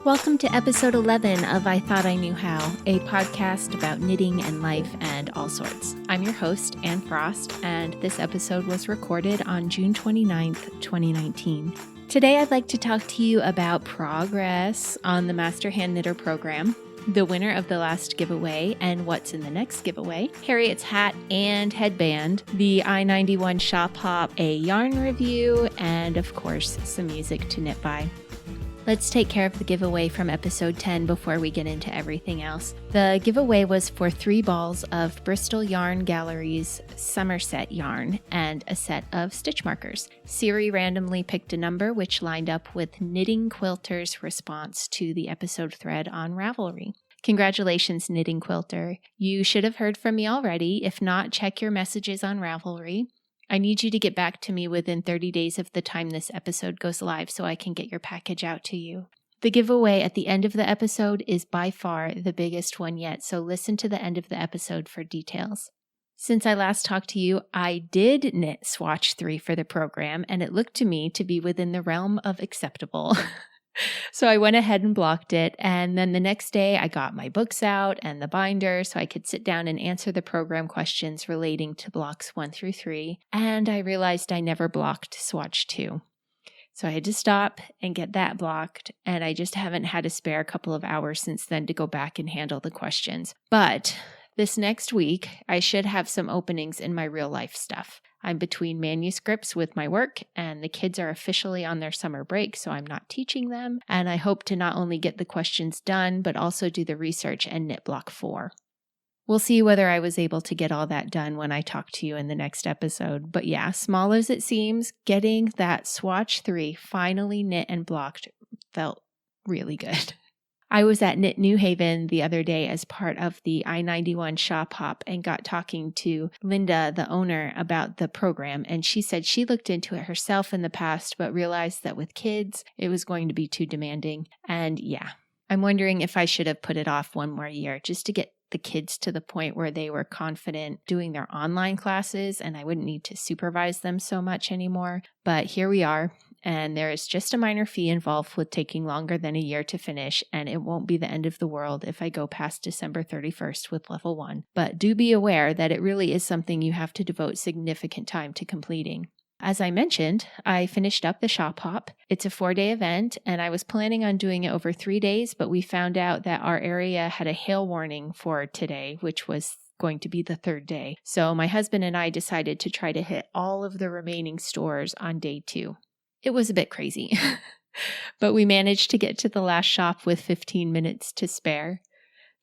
Welcome to episode 11 of I Thought I Knew How, a podcast about knitting and life and all sorts. I'm your host, Anne Frost, and this episode was recorded on June 29th, 2019. Today I'd like to talk to you about progress on the Master Hand Knitter program, the winner of the last giveaway and what's in the next giveaway, Harriet's hat and headband, the I-91 shop hop, a yarn review, and of course some music to knit by. Let's take care of the giveaway from episode 10 before we get into everything else. The giveaway was for 3 balls of Bristol Yarn Gallery's Somerset yarn and a set of stitch markers. Siri randomly picked a number which lined up with Knitting Quilter's response to the episode thread on Ravelry. Congratulations, Knitting Quilter. You should have heard from me already. If not, check your messages on Ravelry. I need you to get back to me within 30 days of the time this episode goes live so I can get your package out to you. The giveaway at the end of the episode is by far the biggest one yet, so listen to the end of the episode for details. Since I last talked to you, I did knit swatch 3 for the program, and it looked to me to be within the realm of acceptable. So I went ahead and blocked it, and then the next day I got my books out and the binder so I could sit down and answer the program questions relating to blocks 1 through 3, and I realized I never blocked swatch 2. So I had to stop and get that blocked, and I just haven't had a spare couple of hours since then to go back and handle the questions. But this next week, I should have some openings in my real life stuff. I'm between manuscripts with my work, and the kids are officially on their summer break, so I'm not teaching them. And I hope to not only get the questions done, but also do the research and knit block 4. We'll see whether I was able to get all that done when I talk to you in the next episode. But yeah, small as it seems, getting that swatch 3 finally knit and blocked felt really good. I was at Knit New Haven the other day as part of the I-91 shop hop and got talking to Linda, the owner, about the program, and she said she looked into it herself in the past but realized that with kids it was going to be too demanding. And yeah, I'm wondering if I should have put it off one more year just to get the kids to the point where they were confident doing their online classes and I wouldn't need to supervise them so much anymore. But here we are. And there is just a minor fee involved with taking longer than a year to finish, and it won't be the end of the world if I go past December 31st with level 1. But do be aware that it really is something you have to devote significant time to completing. As I mentioned, I finished up the shop hop. It's a 4-day event, and I was planning on doing it over 3 days, but we found out that our area had a hail warning for today, which was going to be the 3rd day. So my husband and I decided to try to hit all of the remaining stores on day 2. It was a bit crazy, but we managed to get to the last shop with 15 minutes to spare.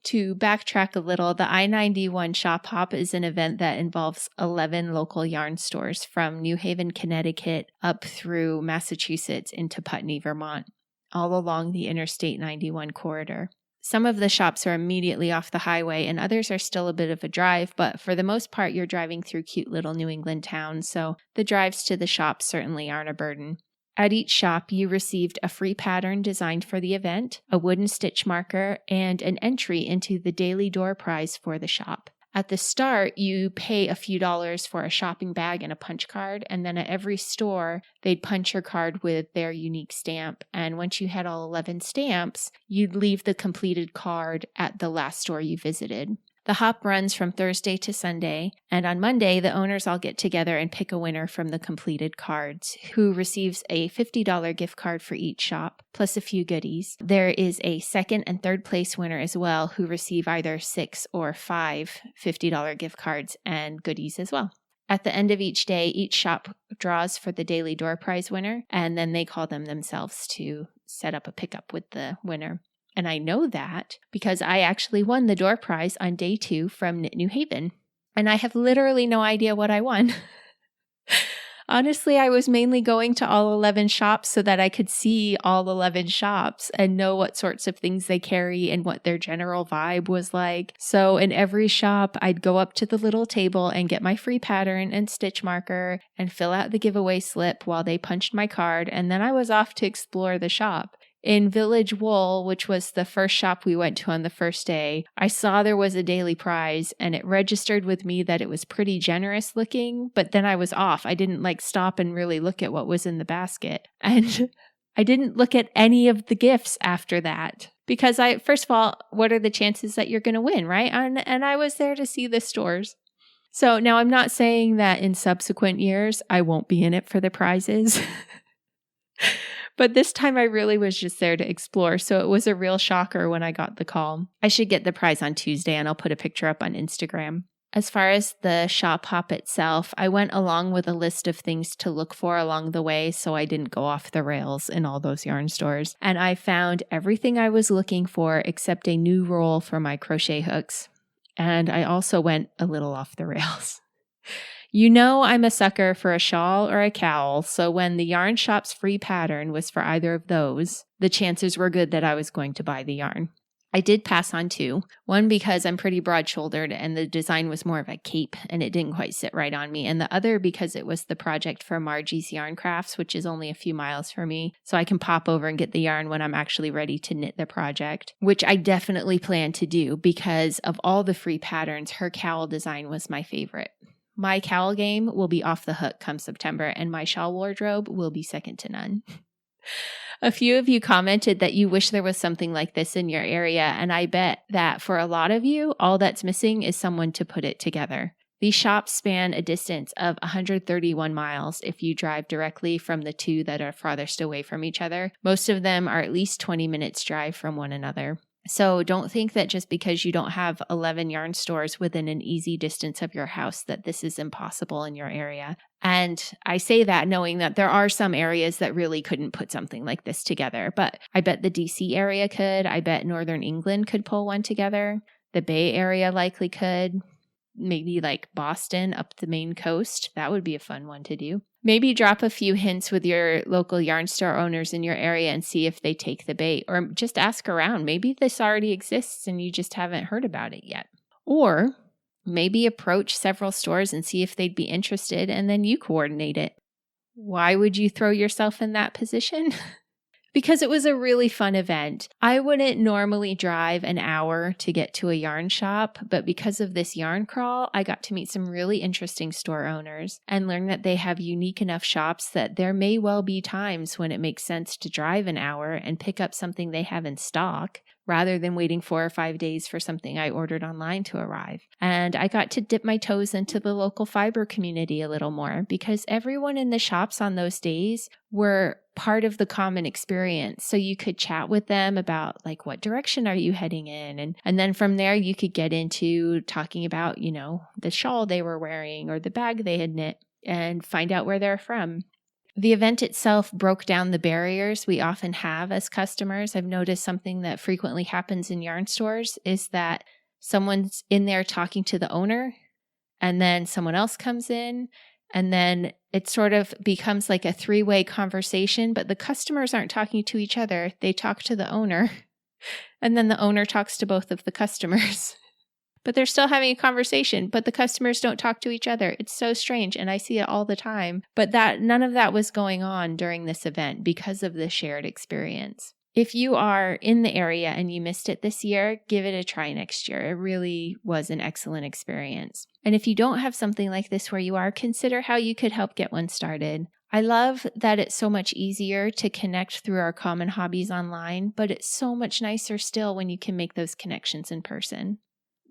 To backtrack a little, the I-91 shop hop is an event that involves 11 local yarn stores from New Haven, Connecticut, up through Massachusetts into Putney, Vermont, all along the Interstate 91 corridor. Some of the shops are immediately off the highway and others are still a bit of a drive, but for the most part, you're driving through cute little New England towns, so the drives to the shops certainly aren't a burden. At each shop, you received a free pattern designed for the event, a wooden stitch marker, and an entry into the daily door prize for the shop. At the start, you pay a few dollars for a shopping bag and a punch card, and then at every store, they'd punch your card with their unique stamp. And once you had all 11 stamps, you'd leave the completed card at the last store you visited. The hop runs from Thursday to Sunday, and on Monday, the owners all get together and pick a winner from the completed cards, who receives a $50 gift card for each shop, plus a few goodies. There is a 2nd and 3rd place winner as well, who receive either 6 or 5 $50 gift cards and goodies as well. At the end of each day, each shop draws for the daily door prize winner, and then they call them themselves to set up a pickup with the winner. And I know that because I actually won the door prize on day 2 from Knit New Haven. And I have literally no idea what I won. Honestly, I was mainly going to all 11 shops so that I could see all 11 shops and know what sorts of things they carry and what their general vibe was like. So in every shop, I'd go up to the little table and get my free pattern and stitch marker and fill out the giveaway slip while they punched my card. And then I was off to explore the shop. In Village Wool, which was the first shop we went to on the first day, I saw there was a daily prize and it registered with me that it was pretty generous looking, but then I was off. I didn't stop and really look at what was in the basket. And I didn't look at any of the gifts after that because first of all, what are the chances that you're going to win, right? And I was there to see the stores. So now I'm not saying that in subsequent years, I won't be in it for the prizes. But this time I really was just there to explore. So it was a real shocker when I got the call. I should get the prize on Tuesday and I'll put a picture up on Instagram. As far as the shop hop itself, I went along with a list of things to look for along the way so I didn't go off the rails in all those yarn stores. And I found everything I was looking for except a new roll for my crochet hooks. And I also went a little off the rails. You know I'm a sucker for a shawl or a cowl, so when the yarn shop's free pattern was for either of those, the chances were good that I was going to buy the yarn. I did pass on two. One because I'm pretty broad-shouldered and the design was more of a cape and it didn't quite sit right on me. And the other because it was the project for Margie's Yarn Crafts, which is only a few miles from me. So I can pop over and get the yarn when I'm actually ready to knit the project, which I definitely plan to do because of all the free patterns, her cowl design was my favorite. My cowl game will be off the hook come September, and my shawl wardrobe will be second to none. A few of you commented that you wish there was something like this in your area, and I bet that for a lot of you, all that's missing is someone to put it together. These shops span a distance of 131 miles if you drive directly from the two that are farthest away from each other. Most of them are at least 20 minutes drive from one another. So don't think that just because you don't have 11 yarn stores within an easy distance of your house that this is impossible in your area. And I say that knowing that there are some areas that really couldn't put something like this together. But I bet the DC area could. I bet Northern England could pull one together. The Bay Area likely could. Maybe like Boston up the Maine coast. That would be a fun one to do. Maybe drop a few hints with your local yarn store owners in your area and see if they take the bait, or just ask around. Maybe this already exists and you just haven't heard about it yet. Or maybe approach several stores and see if they'd be interested and then you coordinate it. Why would you throw yourself in that position? Because it was a really fun event. I wouldn't normally drive an hour to get to a yarn shop, but because of this yarn crawl, I got to meet some really interesting store owners and learn that they have unique enough shops that there may well be times when it makes sense to drive an hour and pick up something they have in stock rather than waiting 4 or 5 days for something I ordered online to arrive. And I got to dip my toes into the local fiber community a little more because everyone in the shops on those days were part of the common experience. So you could chat with them about like, what direction are you heading in? And then from there, you could get into talking about, you know, the shawl they were wearing or the bag they had knit and find out where they're from. The event itself broke down the barriers we often have as customers. I've noticed something that frequently happens in yarn stores is that someone's in there talking to the owner and then someone else comes in and then it sort of becomes like a 3-way conversation, but the customers aren't talking to each other. They talk to the owner and then the owner talks to both of the customers. But they're still having a conversation, but the customers don't talk to each other. It's so strange, and I see it all the time. But none of that was going on during this event because of the shared experience. If you are in the area and you missed it this year, give it a try next year. It really was an excellent experience. And if you don't have something like this where you are, consider how you could help get one started. I love that it's so much easier to connect through our common hobbies online, but it's so much nicer still when you can make those connections in person.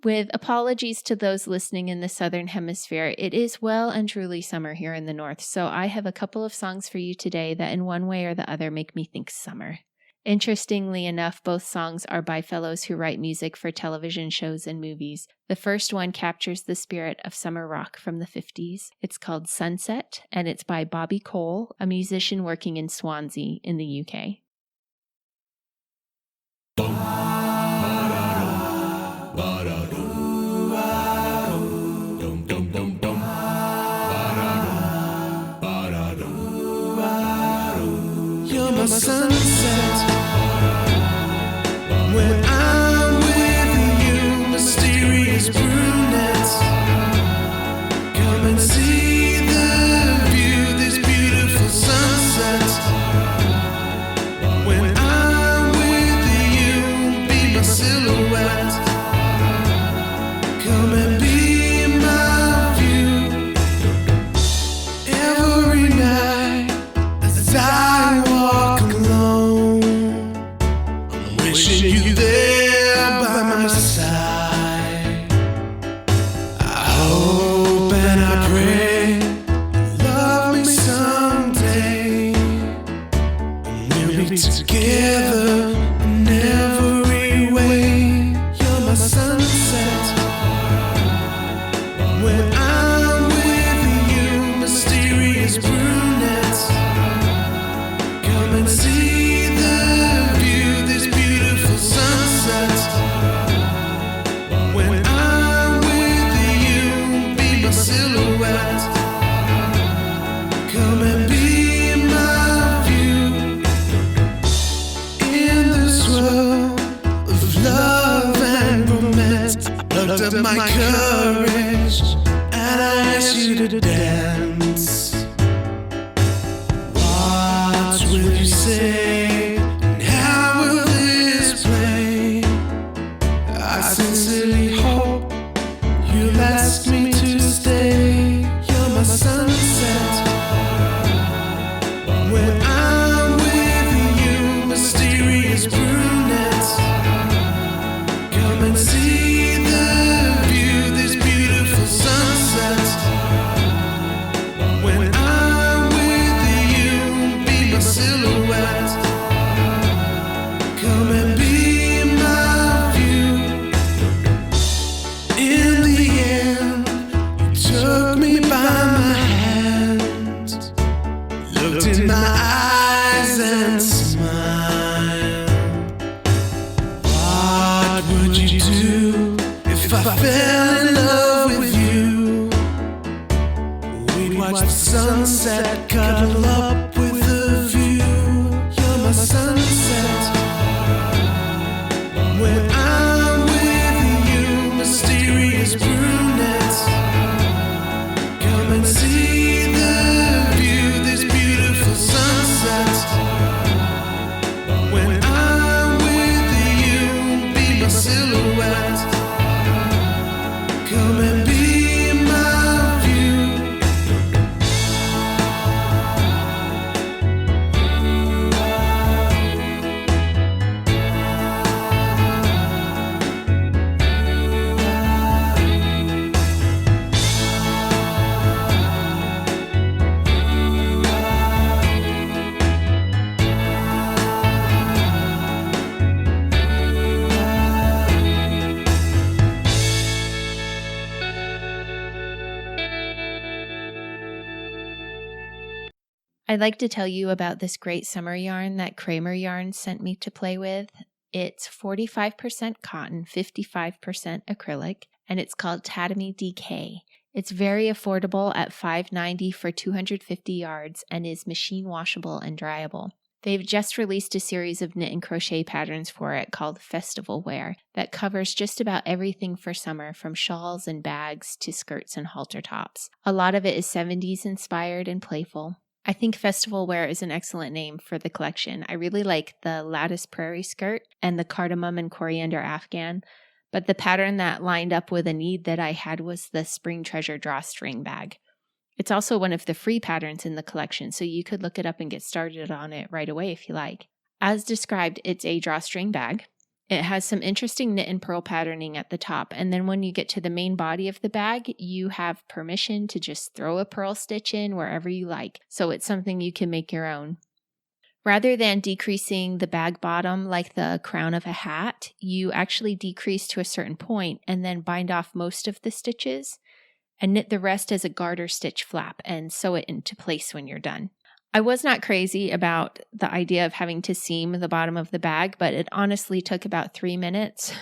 With apologies to those listening in the Southern Hemisphere, it is well and truly summer here in the North, so I have a couple of songs for you today that in one way or the other make me think summer. Interestingly enough, both songs are by fellows who write music for television shows and movies. The first one captures the spirit of summer rock from the 50s. It's called Sunset, and it's by Bobby Cole, a musician working in Swansea in the UK. My sunset, when I'm with you, mysterious brunettes, come and see the view, this beautiful sunset. wishing you there by my side. I hope and I pray you'll love me someday. We'll be together in every way. You're my sunset. When I'm with you, mysterious brunettes, come and see the view, this beautiful sunset. When I'm with you, be my silhouette, come and be my view. In this world of love and romance, I plucked up my courage and I asked you to dance. What will you say, and how will this play? I sincerely hope you'll ask me to stay. You're my sunset. When I'm with you, mysterious brunettes, come and see the view, this beautiful sunset. When I'm with you, be my silhouette, come and be my view. In the end, you took me by my hand, looked in my eyes and smiled. What would you do if I fell in love with you? We'd watch the sunset, cuddle up with a view. You're my sunset. When I'm with you, mysterious brunettes, come and see the view, this beautiful sunset. When I'm with you, be my silhouette, come and be my view. I'd like to tell you about this great summer yarn that Kraemer Yarns sent me to play with. It's 45% cotton, 55% acrylic, and it's called Tatamy DK. It's very affordable at $5.90 for 250 yards and is machine washable and dryable. They've just released a series of knit and crochet patterns for it called Festival Wear that covers just about everything for summer, from shawls and bags to skirts and halter tops. A lot of it is 70s inspired and playful. I think Festival Wear is an excellent name for the collection. I really like the lattice prairie skirt and the cardamom and coriander afghan, but the pattern that lined up with a need that I had was the Spring Treasure drawstring bag. It's also one of the free patterns in the collection, so you could look it up and get started on it right away if you like. As described, it's a drawstring bag. It has some interesting knit and purl patterning at the top, and then when you get to the main body of the bag, you have permission to just throw a purl stitch in wherever you like, so it's something you can make your own. Rather than decreasing the bag bottom like the crown of a hat, you actually decrease to a certain point and then bind off most of the stitches and knit the rest as a garter stitch flap and sew it into place when you're done. I was not crazy about the idea of having to seam the bottom of the bag, but it honestly took about 3 minutes.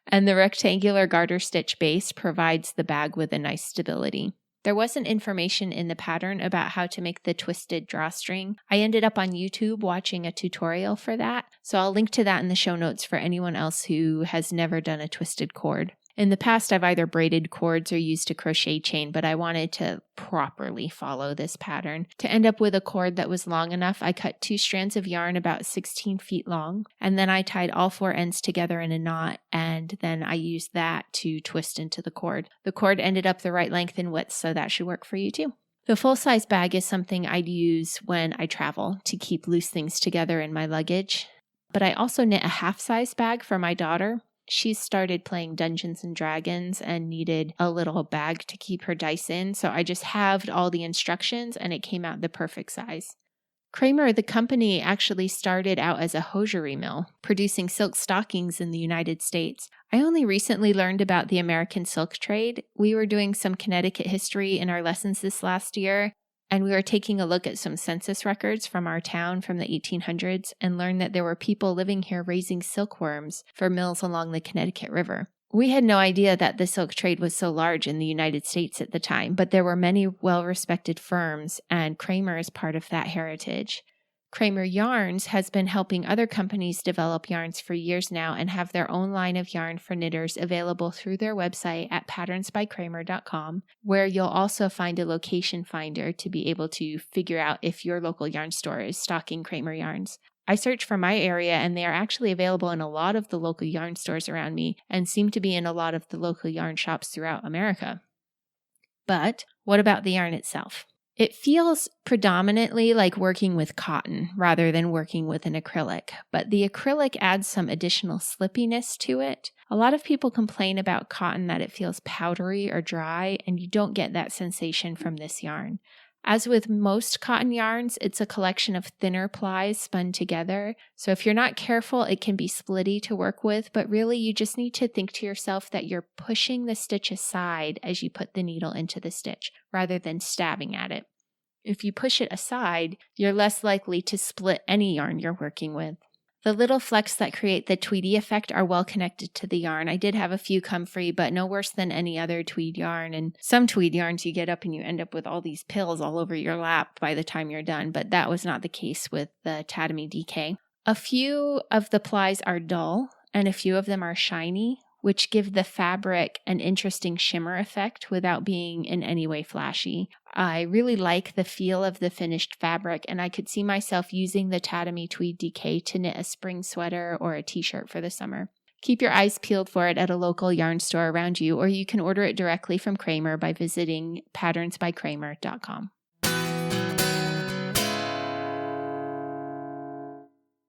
And the rectangular garter stitch base provides the bag with a nice stability. There wasn't information in the pattern about how to make the twisted drawstring. I ended up on YouTube watching a tutorial for that, so I'll link to that in the show notes for anyone else who has never done a twisted cord. In the past, I've either braided cords or used a crochet chain, but I wanted to properly follow this pattern. To end up with a cord that was long enough, I cut 2 strands of yarn about 16 feet long, and then I tied all 4 ends together in a knot, and then I used that to twist into the cord. The cord ended up the right length and width, so that should work for you too. The full-size bag is something I'd use when I travel to keep loose things together in my luggage. but I also knit a half-size bag for my daughter. She's started playing Dungeons and Dragons and needed a little bag to keep her dice in, so I just halved all the instructions and it came out the perfect size. Kraemer, the company, actually started out as a hosiery mill, producing silk stockings in the United States. I only recently learned about the American silk trade. We were doing some Connecticut history in our lessons this last year, and we were taking a look at some census records from our town from the 1800s and learned that there were people living here raising silkworms for mills along the Connecticut River. We had no idea that the silk trade was so large in the United States at the time, but there were many well-respected firms, and Kraemer is part of that heritage. Kraemer Yarns has been helping other companies develop yarns for years now and have their own line of yarn for knitters available through their website at patternsbykraemer.com, where you'll also find a location finder to be able to figure out if your local yarn store is stocking Kraemer yarns. I searched for my area and they are actually available in a lot of the local yarn stores around me and seem to be in a lot of the local yarn shops throughout America. But what about the yarn itself? It feels predominantly like working with cotton rather than working with an acrylic, but the acrylic adds some additional slippiness to it. A lot of people complain about cotton that it feels powdery or dry, and you don't get that sensation from this yarn. As with most cotton yarns, it's a collection of thinner plies spun together, so if you're not careful, it can be splitty to work with, but really you just need to think to yourself that you're pushing the stitch aside as you put the needle into the stitch, rather than stabbing at it. If you push it aside, you're less likely to split any yarn you're working with. The little flecks that create the tweedy effect are well connected to the yarn. I did have a few come free, but no worse than any other tweed yarn. And some tweed yarns you get up and you end up with all these pills all over your lap by the time you're done, but that was not the case with the Tatamy DK. A few of the plies are dull and a few of them are shiny, which give the fabric an interesting shimmer effect without being in any way flashy. I really like the feel of the finished fabric, and I could see myself using the Tatamy Tweed DK to knit a spring sweater or a t-shirt for the summer. Keep your eyes peeled for it at a local yarn store around you, or you can order it directly from Kraemer by visiting patternsbykraemer.com.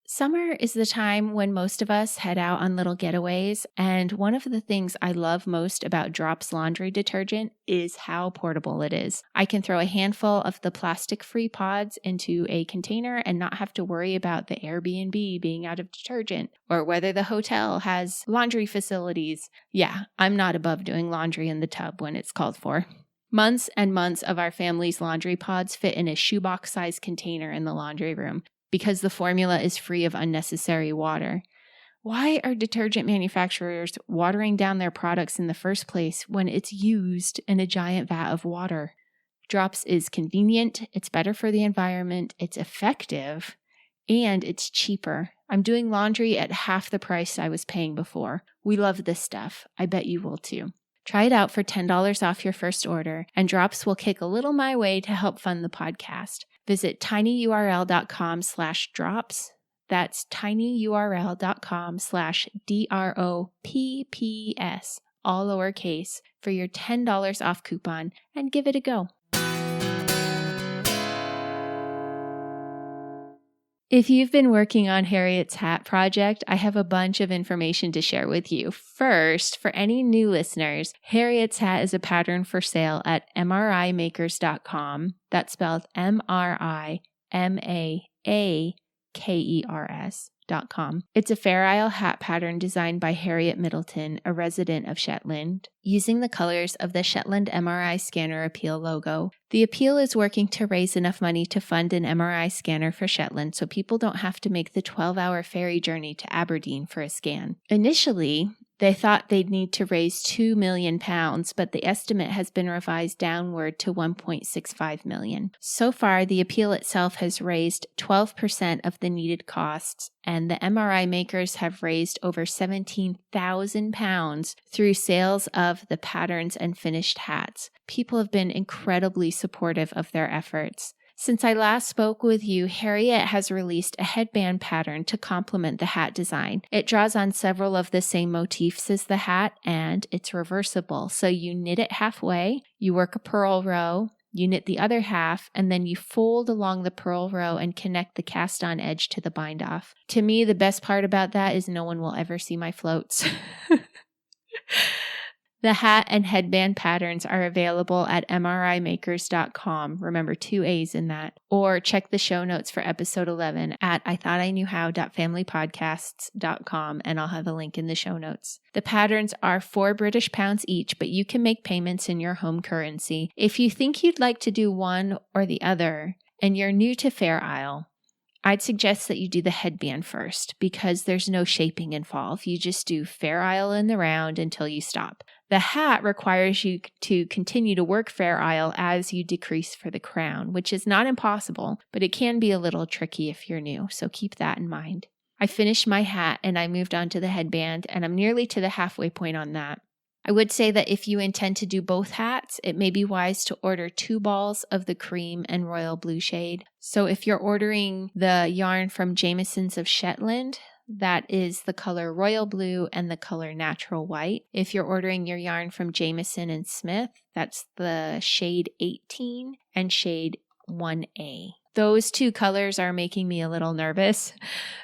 Summer is the time when most of us head out on little getaways, and one of the things I love most about Drops laundry detergent is how portable it is. I can throw a handful of the plastic-free pods into a container and not have to worry about the Airbnb being out of detergent or whether the hotel has laundry facilities. Yeah, I'm not above doing laundry in the tub when it's called for. Months and months of our family's laundry pods fit in a shoebox-sized container in the laundry room, because the formula is free of unnecessary water. Why are detergent manufacturers watering down their products in the first place when it's used in a giant vat of water? Drops is convenient, it's better for the environment, it's effective, and it's cheaper. I'm doing laundry at half the price I was paying before. We love this stuff. I bet you will too. Try it out for $10 off your first order, and Drops will kick a little my way to help fund the podcast. Visit tinyurl.com/drops. That's tinyurl.com/DROPPS, all lowercase, for your $10 off coupon, and give it a go. If you've been working on Harriet's hat project, I have a bunch of information to share with you. First, for any new listeners, Harriet's hat is a pattern for sale at mrimakers.com. That's spelled MRIMAAKERS.com. It's a Fair Isle hat pattern designed by Harriet Middleton, a resident of Shetland, using the colors of the Shetland MRI Scanner Appeal logo. The appeal is working to raise enough money to fund an MRI scanner for Shetland so people don't have to make the 12-hour ferry journey to Aberdeen for a scan. Initially, they thought they'd need to raise £2 million, but the estimate has been revised downward to $1.65 million. So far, the appeal itself has raised 12% of the needed costs, and the MRI makers have raised over £17,000 through sales of the patterns and finished hats. People have been incredibly supportive of their efforts. Since I last spoke with you, Harriet has released a headband pattern to complement the hat design. It draws on several of the same motifs as the hat, and it's reversible. So you knit it halfway, you work a purl row, You knit the other half, and then you fold along the purl row and connect the cast-on edge to the bind-off. To me, the best part about that is no one will ever see my floats. The hat and headband patterns are available at mrimakers.com. Remember, 2 A's in that. Or check the show notes for episode 11 at ithoughtIknewhow.familypodcasts.com, and I'll have a link in the show notes. The patterns are £4 each, but you can make payments in your home currency. If you think you'd like to do one or the other, and you're new to Fair Isle, I'd suggest that you do the headband first because there's no shaping involved. You just do Fair Isle in the round until you stop. The hat requires you to continue to work Fair Isle as you decrease for the crown, which is not impossible, but it can be a little tricky if you're new, so keep that in mind. I finished my hat and I moved on to the headband, and I'm nearly to the halfway point on that. I would say that if you intend to do both hats, it may be wise to order 2 balls of the cream and royal blue shade. So if you're ordering the yarn from Jamieson's of Shetland, that is the color royal blue and the color natural white. If you're ordering your yarn from Jamieson and Smith, that's the shade 18 and shade 1A. Those 2 colors are making me a little nervous,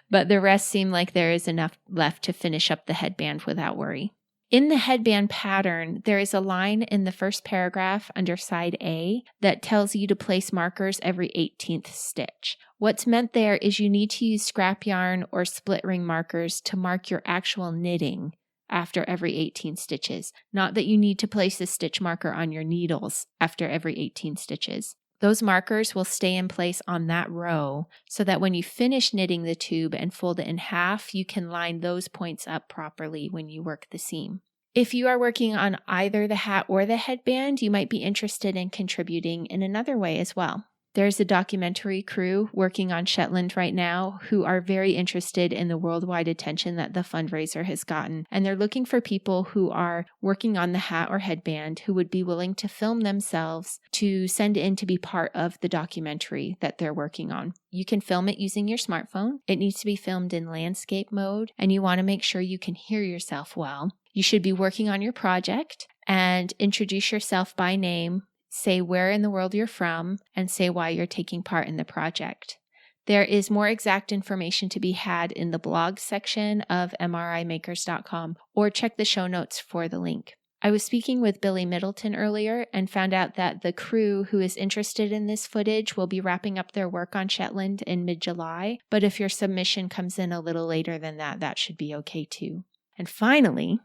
but the rest seem like there is enough left to finish up the headband without worry. In the headband pattern, there is a line in the first paragraph under side A that tells you to place markers every 18th stitch. What's meant there is you need to use scrap yarn or split ring markers to mark your actual knitting after every 18 stitches, not that you need to place a stitch marker on your needles after every 18 stitches. Those markers will stay in place on that row so that when you finish knitting the tube and fold it in half, you can line those points up properly when you work the seam. If you are working on either the hat or the headband, you might be interested in contributing in another way as well. There's a documentary crew working on Shetland right now who are very interested in the worldwide attention that the fundraiser has gotten, and they're looking for people who are working on the hat or headband who would be willing to film themselves to send in to be part of the documentary that they're working on. You can film it using your smartphone. It needs to be filmed in landscape mode, and you want to make sure you can hear yourself well. You should be working on your project and introduce yourself by name. Say where in the world you're from, and say why you're taking part in the project. There is more exact information to be had in the blog section of mrimakers.com, or check the show notes for the link. I was speaking with Billy Middleton earlier and found out that the crew who is interested in this footage will be wrapping up their work on Shetland in mid-July, but if your submission comes in a little later than that, that should be okay too. And finally,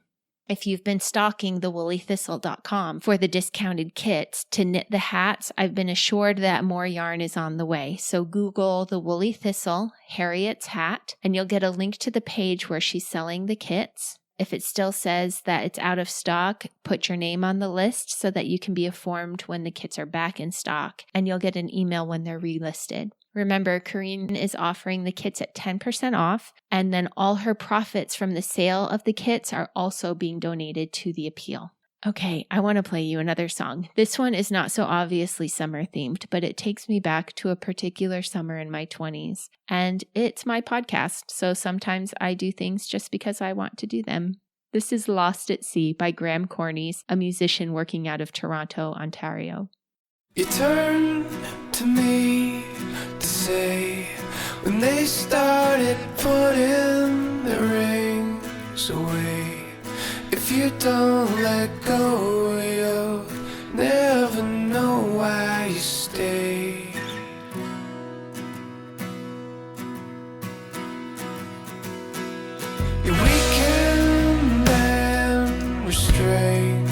if you've been stalking thewoollythistle.com for the discounted kits to knit the hats, I've been assured that more yarn is on the way. So Google the Woolly Thistle Harriet's hat, and you'll get a link to the page where she's selling the kits. If it still says that it's out of stock, put your name on the list so that you can be informed when the kits are back in stock, and you'll get an email when they're relisted. Remember, Corinne is offering the kits at 10% off, and then all her profits from the sale of the kits are also being donated to the appeal. Okay, I want to play you another song. This one is not so obviously summer themed, but it takes me back to a particular summer in my 20s. And it's my podcast, so sometimes I do things just because I want to do them. This is Lost at Sea by Graham Cornies, a musician working out of Toronto, Ontario. You turn to me to say when they started putting the rings away, if you don't let go, you'll never know why you stay. You're weakened and restrained,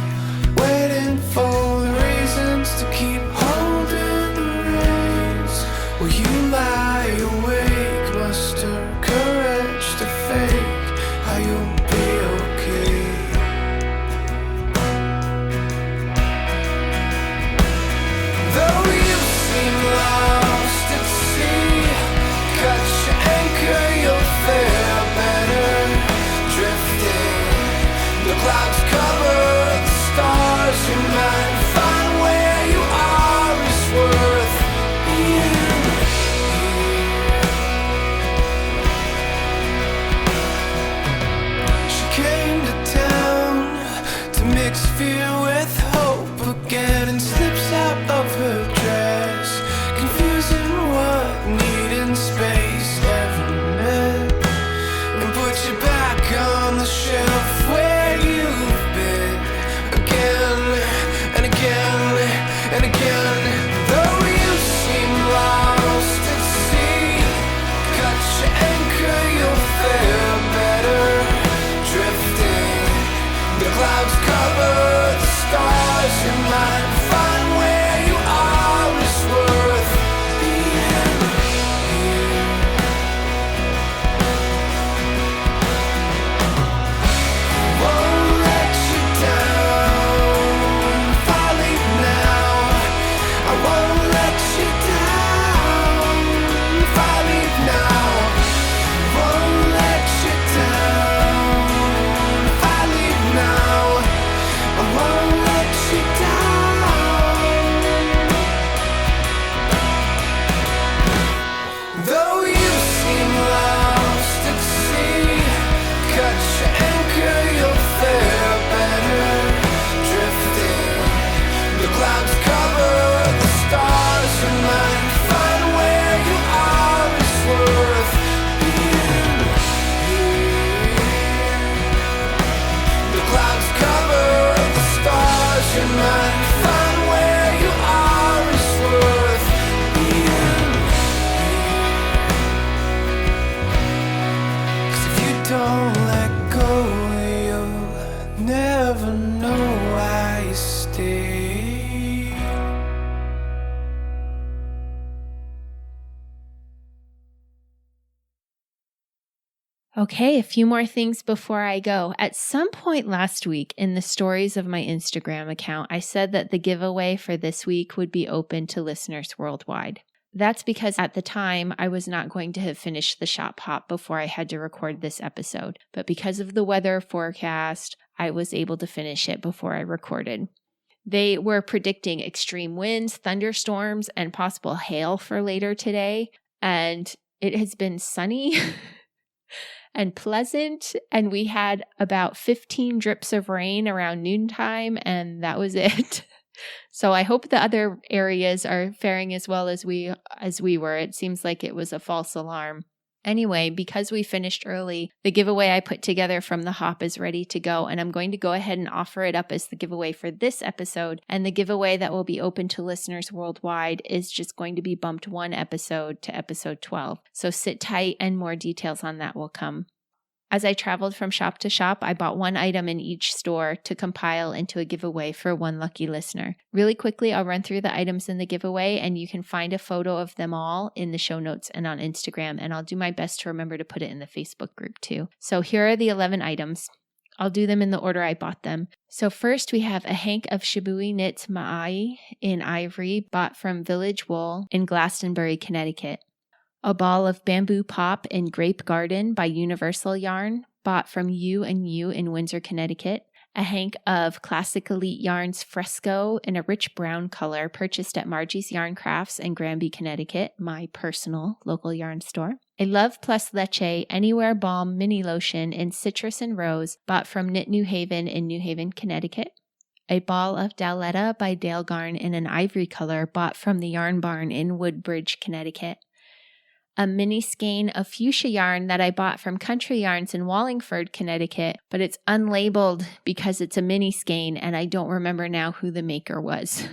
waiting for the reasons to keep holding the reins. Will you lie awake, muster courage to fake how you'll be okay? Though you seem lost at sea, cut your anchor, you'll fare better. Drifting, the clouds cover the stars. You might find where you are is worth being here. She came to town to mix fear with hope again, and slips out of her Okay, a few more things before I go. At some point last week in the stories of my Instagram account, I said that the giveaway for this week would be open to listeners worldwide. That's because at the time, I was not going to have finished the shop hop before I had to record this episode. But because of the weather forecast, I was able to finish it before I recorded. They were predicting extreme winds, thunderstorms, and possible hail for later today. And it has been sunny and pleasant. And we had about 15 drips of rain around noontime, and that was it. So I hope the other areas are faring as well as we were. It seems like it was a false alarm. Anyway, because we finished early, the giveaway I put together from the hop is ready to go, and I'm going to go ahead and offer it up as the giveaway for this episode. And the giveaway that will be open to listeners worldwide is just going to be bumped one episode to episode 12. So sit tight and more details on that will come. As I traveled from shop to shop, I bought one item in each store to compile into a giveaway for one lucky listener. Really quickly, I'll run through the items in the giveaway, and you can find a photo of them all in the show notes and on Instagram, and I'll do my best to remember to put it in the Facebook group too. So here are the 11 items. I'll do them in the order I bought them. So first we have a hank of Shibui Knits Ma'ai in ivory bought from Village Wool in Glastonbury, Connecticut. A ball of bamboo pop in Grape Garden by Universal Yarn, bought from You and You in Windsor, Connecticut. A hank of Classic Elite Yarns Fresco in a rich brown color, purchased at Margie's Yarn Crafts in Granby, Connecticut, my personal local yarn store. A Love Plus Leche Anywhere Balm Mini Lotion in Citrus and Rose, bought from Knit New Haven in New Haven, Connecticut. A ball of Dowletta by Dale Garn in an ivory color, bought from the Yarn Barn in Woodbridge, Connecticut. A mini skein of fuchsia yarn that I bought from Country Yarns in Wallingford, Connecticut, but it's unlabeled because it's a mini skein and I don't remember now who the maker was.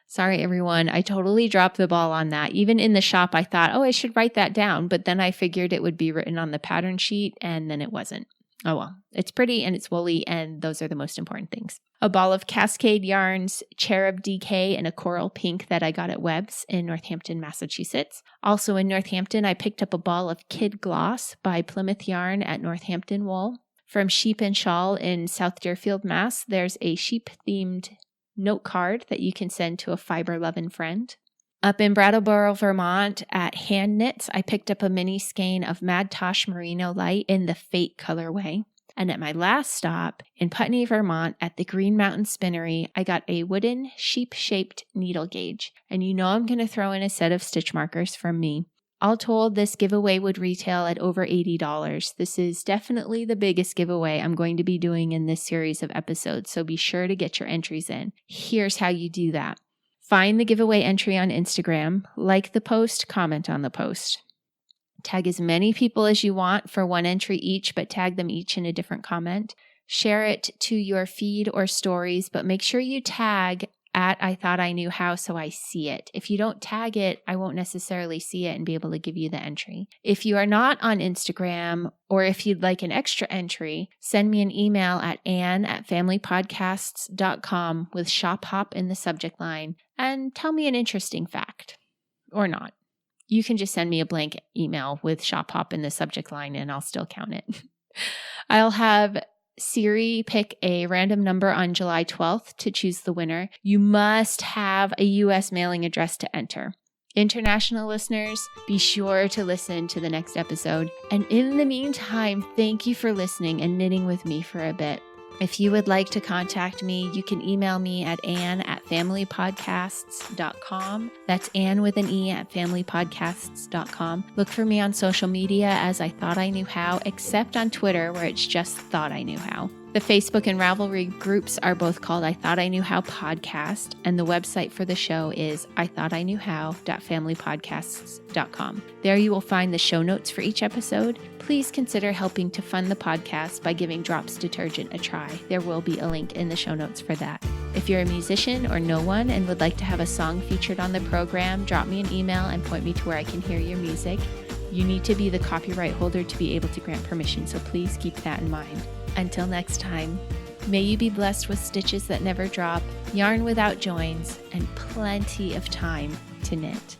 Sorry, everyone. I totally dropped the ball on that. Even in the shop, I thought, I should write that down, but then I figured it would be written on the pattern sheet, and then it wasn't. Oh well, it's pretty and it's woolly, and those are the most important things. A ball of Cascade Yarns Cherub DK in a coral pink that I got at Webb's in Northampton, Massachusetts. Also in Northampton, I picked up a ball of Kid Gloss by Plymouth Yarn at Northampton Wool. From Sheep and Shawl in South Deerfield, Mass, there's a sheep-themed note card that you can send to a fiber-loving friend. Up in Brattleboro, Vermont at Hand Knits, I picked up a mini skein of Mad Tosh Merino Light in the Fate colorway. And at my last stop in Putney, Vermont at the Green Mountain Spinnery, I got a wooden sheep-shaped needle gauge. And you know I'm going to throw in a set of stitch markers from me. All told, this giveaway would retail at over $80. This is definitely the biggest giveaway I'm going to be doing in this series of episodes, so be sure to get your entries in. Here's how you do that. Find the giveaway entry on Instagram, like the post, comment on the post. Tag as many people as you want for one entry each, but tag them each in a different comment. Share it to your feed or stories, but make sure you tag at I Thought I Knew How so I see it. If you don't tag it, I won't necessarily see it and be able to give you the entry. If you are not on Instagram, or if you'd like an extra entry, send me an email at ann@familypodcasts.com with shop hop in the subject line and tell me an interesting fact. Or not. You can just send me a blank email with shop hop in the subject line and I'll still count it. I'll have Siri pick a random number on July 12th to choose the winner. You must have a U.S. mailing address to enter. International listeners, be sure to listen to the next episode. And in the meantime, thank you for listening and knitting with me for a bit. If you would like to contact me, you can email me at ann@familypodcasts.com. That's Ann with an E at familypodcasts.com. Look for me on social media as I Thought I Knew How, except on Twitter where it's just Thought I Knew How. The Facebook and Ravelry groups are both called I Thought I Knew How Podcast, and the website for the show is ithoughtIknewhow.familypodcasts.com. There you will find the show notes for each episode. Please consider helping to fund the podcast by giving Drops Detergent a try. There will be a link in the show notes for that. If you're a musician or know one and would like to have a song featured on the program, drop me an email and point me to where I can hear your music. You need to be the copyright holder to be able to grant permission, so please keep that in mind. Until next time, may you be blessed with stitches that never drop, yarn without joins, and plenty of time to knit.